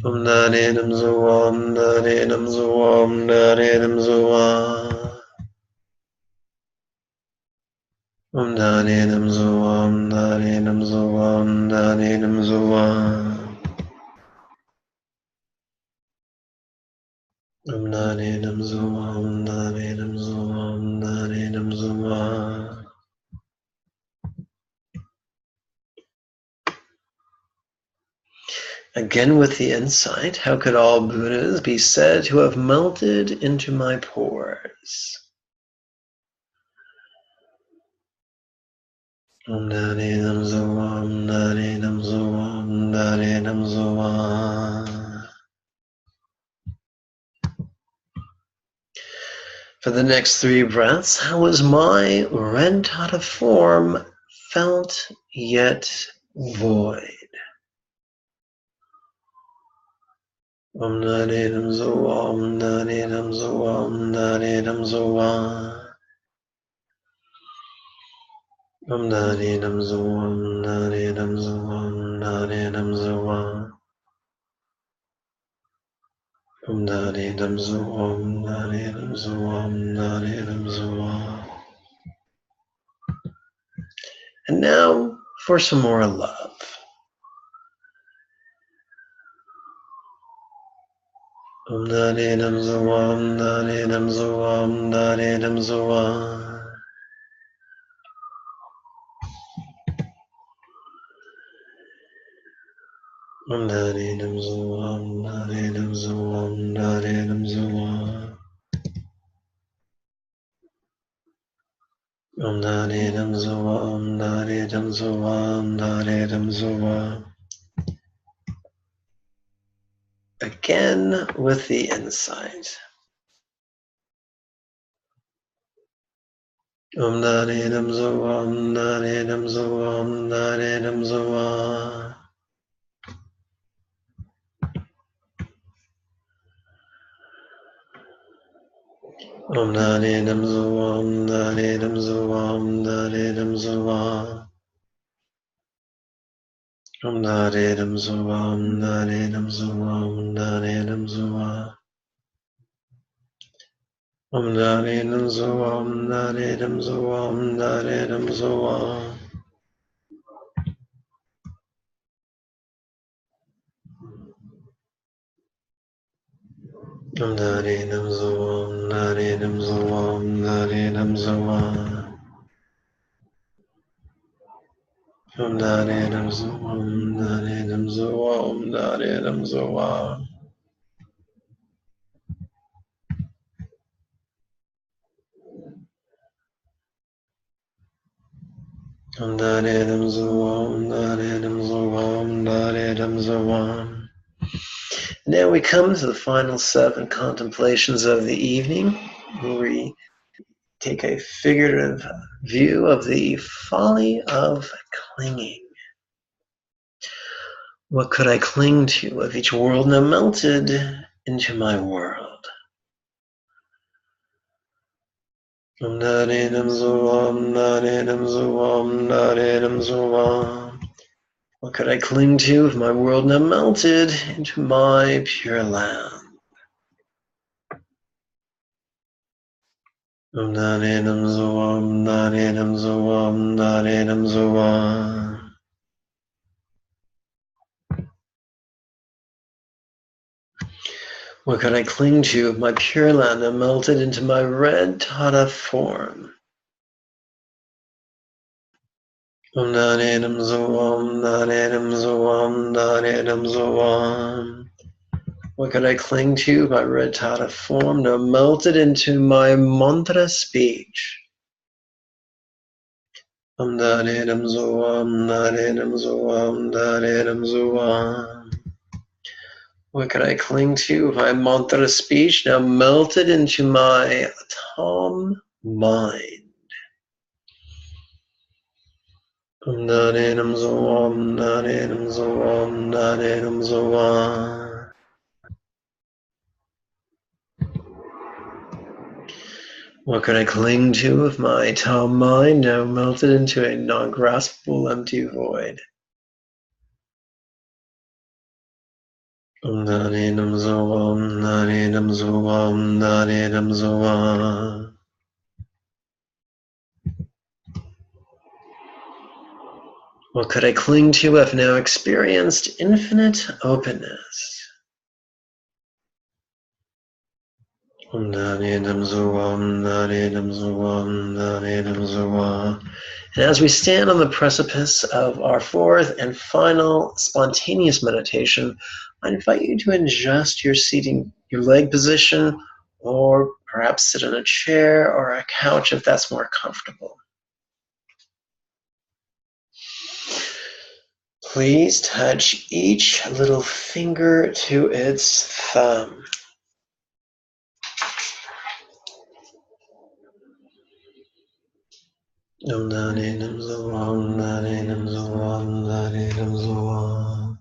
Om Narinam Zoam, Narinam Zoam, Narinam Zoam. Om Narinam Zoam, Narinam Zoam, Narinam Zoam. Om Narinam Zoam, Narinam Zoam, Narinam Zoam. Again with the insight, how could all Buddhas be said to have melted into my pores? Om Narinam Zoam, Narinam Zoam, Narinam Zoam. For the next 3 breaths, how was my red Tata form felt yet void? Om Narinam Zoam, Narinam Zoam, Narinam Zoam. Om Narinam Zoam, Narinam Zoam, Narinam Zoam. Om Narinam Zoam, Narinam Zoam, Narinam Zoam. And now for some more love. Om Narinam Zoam, Narinam Zoam, Narinam Zoam. Om Narinam Zoam, Narinam Zoam, Narinam Zoam. Om Narinam Zoam, Narinam Zoam, Narinam Zoam. Again with the insight. Om Narinam Zoam, Narinam Zoam, Narinam Zoam. Om Narinam Zoam, Narinam Zoam, Narinam Zoam. Om Narinam Zoam, Narinam Zoam, Narinam Zoam. Om Narinam Zoam, Narinam Zoam, Narinam Zoam. Om Narinam Zoam, Narinam Zoam, Narinam Zoam. Om Narinam Zoam, Narinam Zoam, Narinam Zoam. Om Narinam Zoam, Narinam Zoam, Narinam Zoam. Now we come to the final 7 contemplations of the evening, where we take a figurative view of the folly of clinging. What could I cling to if each world now melted into my world? What could I cling to if my world now melted into my pure land? What could I cling to if my pure land now melted into my red Tata form? What could I cling to if my red Tata form now melted into my mantra speech? What could I cling to if my mantra speech now melted into my Tom mind? What could I cling to if my Tom mind now melted into a non-graspable empty void? What could I cling to if now experienced infinite openness? And as we stand on the precipice of our fourth and final spontaneous meditation, I invite you to adjust your seating, your leg position, or perhaps sit in a chair or a couch if that's more comfortable. Please touch each little finger to its thumb. Om Nani Nam Zoam, Nani Nam Zoam, Nani Nam Zoam.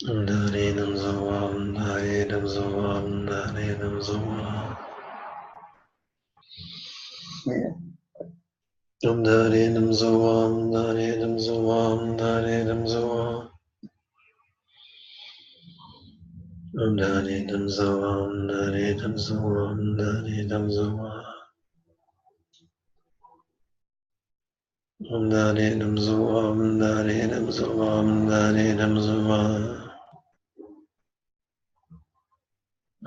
Om Nani Nam Zoam, Nani Nam Zoam, Nani Nam Zoam. Om Nani Nam Zoam, Nani Nam Zoam, Nani Nam Zoam. Om Nani Nam Zoam, Nani Nam Zoam, Nani Nam Zoam. Om Nani Nam Zoam, Nani Nam Zoam, Nani Nam Zoam.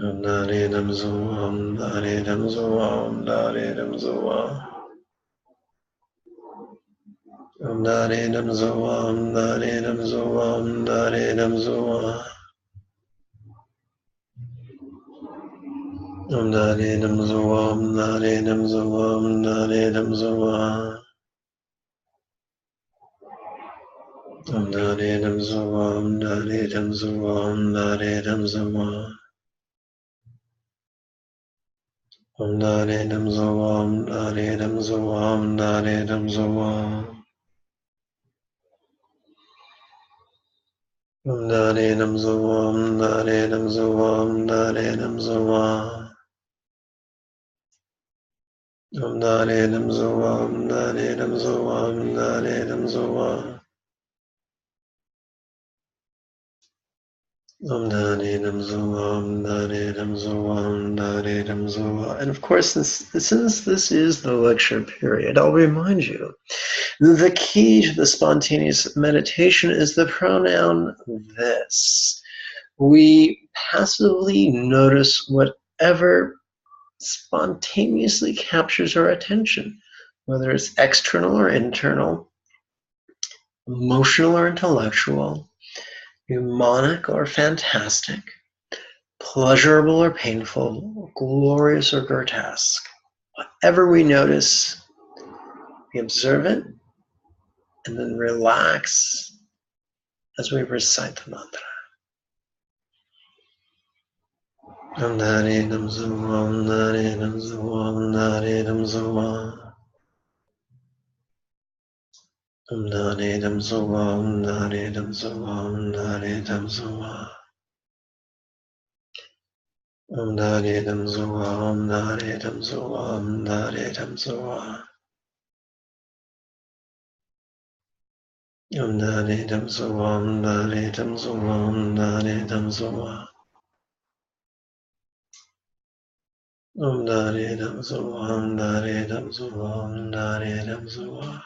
Om Nani Nam Zoam, Nani Nam Zoam, Nani Nam Zoam. Om Nani Nam Zoam, Nani Nam Zoam, Nani Nam Zoam. Om Nani Nam Zoam, Nani Nam Zoam, Nani Nam Zoam. Om Nani Nam Zoam, Nani Nam Zoam, Nani Nam Zoam. Om Nani Nam Zoam, Nani Nam Zoam, Nani Nam Zoam. Om Nani Nam Zoam, Nani Nam Zoam, Nani Nam Zoam. Om Nani Nam Zoam, Nani Nam Zoam, Nani Nam Zoam. Om Nani Nam Zoam, Nani Nam Zoam, Nani Nam Zoam. And of course, since this is the lecture period, I'll remind you the key to the spontaneous meditation is the pronoun this. We passively notice whatever spontaneously captures our attention, whether it's external or internal, emotional or intellectual, mnemonic or fantastic, pleasurable or painful, glorious or grotesque. Whatever we notice, we observe it and then relax as we recite the mantra. Om Nani Nam Zoam, Nani Nam Zoam, Nani Nam Zoam. Dani dam suwa, dani dam suwa, dani dam suwa. Dani dam suwa, dani dam suwa, dani dam suwa. Dani dam suwa, dani dam suwa, dani dam suwa. Dani dam suwa, dani dam suwa, dani dam suwa.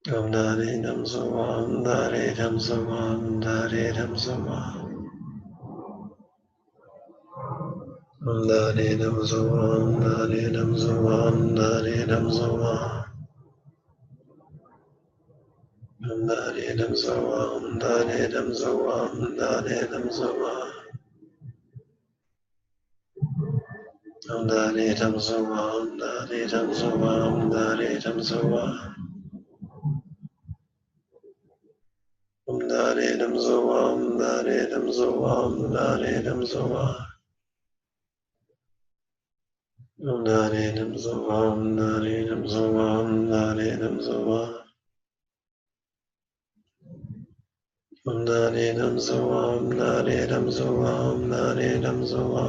Dani dam suwa, dani dam suwa, dani dam suwa. Dani dam suwa, dani dam suwa, dani dam suwa. Dani dam suwa, dani dam suwa, dani dam suwa. Dani dam suwa, dani dam suwa, dani dam suwa. Dani dam suwa, dani dam suwa, dani dam suwa. Dani dam suwa, dani dam suwa, dani dam suwa. Dani dam suwa, dani dam suwa, dani dam suwa.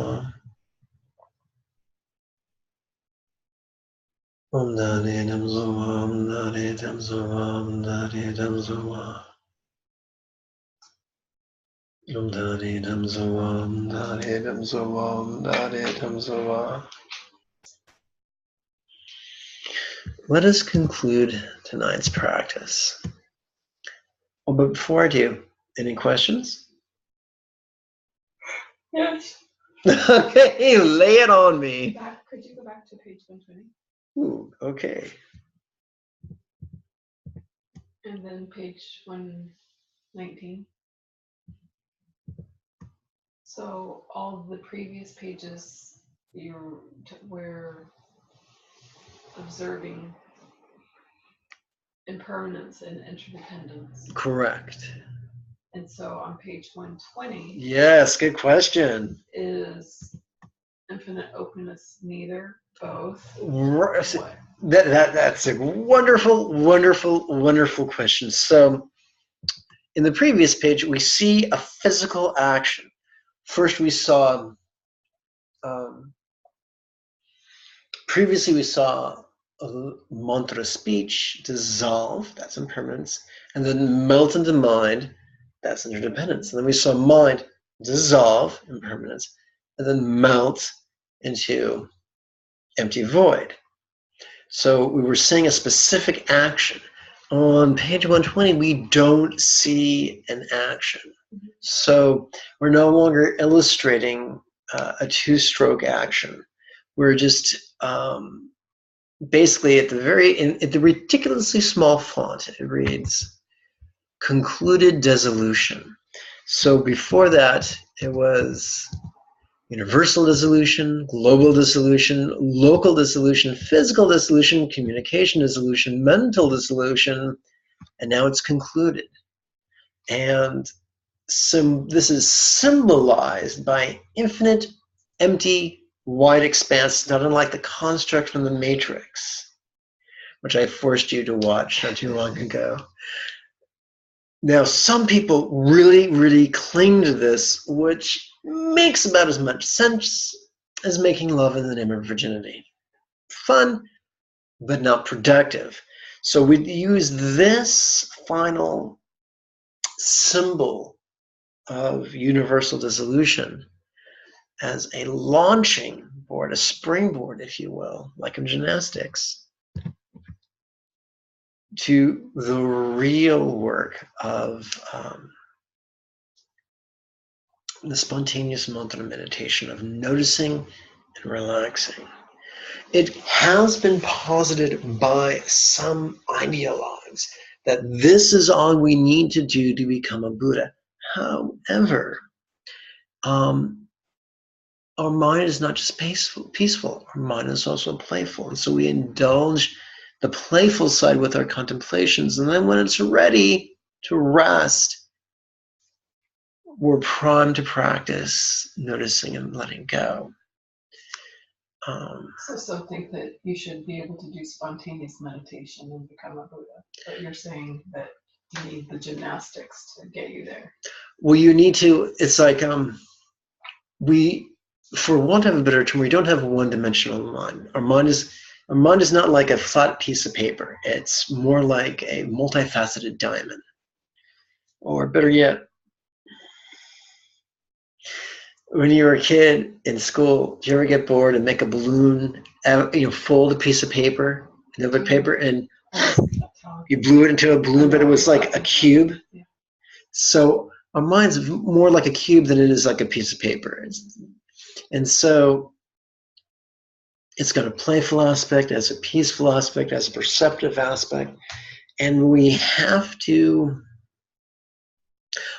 Dani dam suwa, dani dam suwa, dani dam suwa. Dani dam suwa, dani dam suwa, dani dam suwa. Let us conclude tonight's practice. Oh, but before I do, any questions? Yes. Okay, lay it on me. Could you go back to page 120? Ooh, okay. And then page 119. So all the previous pages we're observing impermanence and interdependence. Correct. And so on page 120. Yes, good question. Is infinite openness neither, both? What? What? That's a wonderful, wonderful, wonderful question. So in the previous page, we see a physical action. First, we saw, previously we saw a mantra speech dissolve, that's impermanence, and then melt into mind, that's interdependence. And then we saw mind dissolve, impermanence, and then melt into empty void. So we were seeing a specific action. On page 120, we don't see an action. So we're no longer illustrating a two-stroke action. We're just basically at the ridiculously small font, it reads concluded dissolution. So before that, it was universal dissolution, global dissolution, local dissolution, physical dissolution, communication dissolution, mental dissolution, and now it's concluded. And this is symbolized by infinite, empty, wide expanse, not unlike the construct from the Matrix, which I forced you to watch not too long ago. Now, some people really, really cling to this, which makes about as much sense as making love in the name of virginity. Fun, but not productive. So we use this final symbol of universal dissolution as a launching board, a springboard, if you will, like in gymnastics, to the real work of the spontaneous mantra meditation of noticing and relaxing. It has been posited by some ideologues that this is all we need to do to become a Buddha. However, our mind is not just peaceful. Our mind is also playful. And so we indulge the playful side with our contemplations. And then when it's ready to rest, we're primed to practice noticing and letting go. So some think that you should be able to do spontaneous meditation and become a Buddha, but you're saying that you need the gymnastics to get you there. Well, you need to, it's like, we, for want of a better term, we don't have a one-dimensional mind. Our mind is not like a flat piece of paper. It's more like a multifaceted diamond. Or better yet, when you were a kid in school, did you ever get bored and make a balloon, fold a piece of paper, another paper, and you blew it into a balloon, but it was like a cube? So our mind's more like a cube than it is like a piece of paper. And so it's got a playful aspect, it has a peaceful aspect, it has a perceptive aspect. And we have to,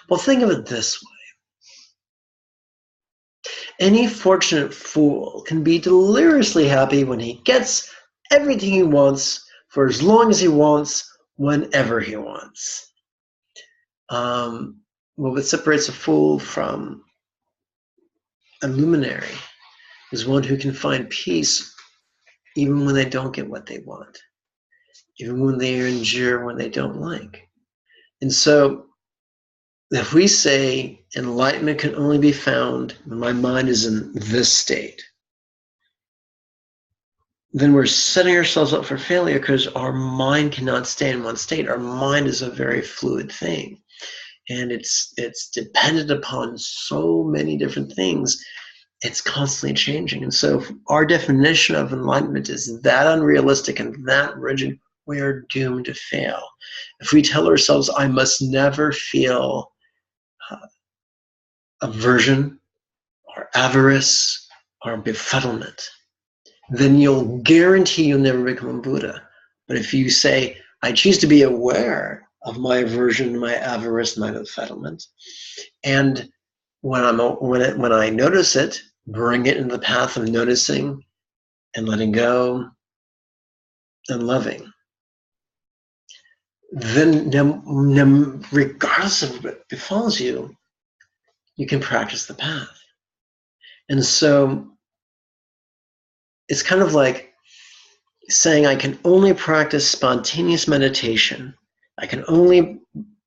well, think of it this way. Any fortunate fool can be deliriously happy when he gets everything he wants for as long as he wants, whenever he wants. What separates a fool from a luminary is one who can find peace even when they don't get what they want, even when they endure when they don't like. And so if we say enlightenment can only be found when my mind is in this state, then we're setting ourselves up for failure because our mind cannot stay in one state. Our mind is a very fluid thing. And it's dependent upon so many different things. It's constantly changing. And so if our definition of enlightenment is that unrealistic and that rigid, we are doomed to fail. If we tell ourselves, I must never feel aversion or avarice or befuddlement, then you'll guarantee you'll never become a Buddha. But if you say, I choose to be aware of my aversion, my avarice, my befuddlement, and when I notice it, bring it into the path of noticing and letting go and loving, then regardless of what befalls you, you can practice the path. And so it's kind of like saying I can only practice spontaneous meditation. I can only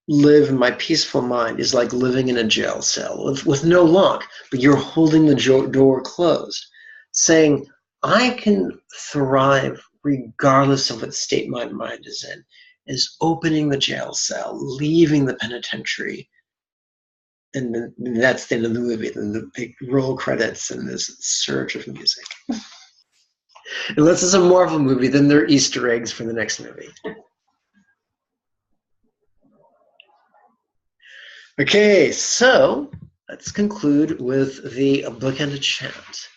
live in my peaceful mind is like living in a jail cell with no lock, but you're holding the door closed. Saying I can thrive regardless of what state my mind is in is opening the jail cell, leaving the penitentiary. And that's the end of the movie, the big roll credits and this surge of music. Unless it's a Marvel movie, then they're Easter eggs for the next movie. Okay, so let's conclude with the bookended chant.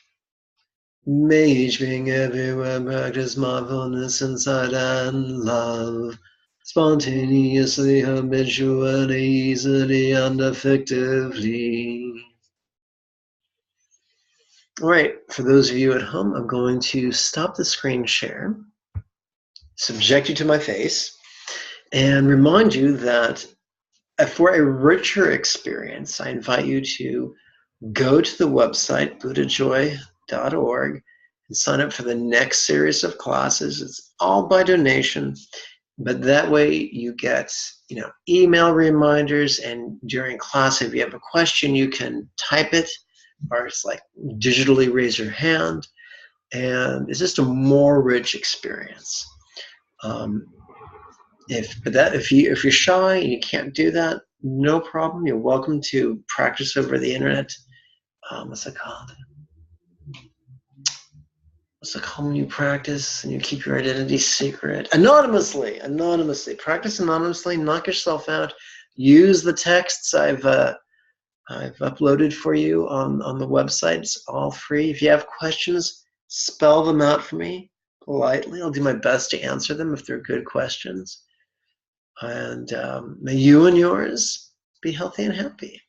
May each being everywhere practice mindfulness inside and love, spontaneously, habitually, easily, and effectively. All right, for those of you at home, I'm going to stop the screen share, subject you to my face, and remind you that for a richer experience, I invite you to go to the website, buddhajoy.org, and sign up for the next series of classes. It's all by donation, but that way you get, email reminders, and during class, if you have a question, you can type it, or it's like digitally raise your hand, and it's just a more rich experience. If you're shy and you can't do that, no problem. You're welcome to practice over the internet. What's it called? What's it called when you practice and you keep your identity secret? Anonymously. Practice anonymously. Knock yourself out. Use the texts I've uploaded for you on the website. It's all free. If you have questions, spell them out for me politely. I'll do my best to answer them if they're good questions. And may you and yours be healthy and happy.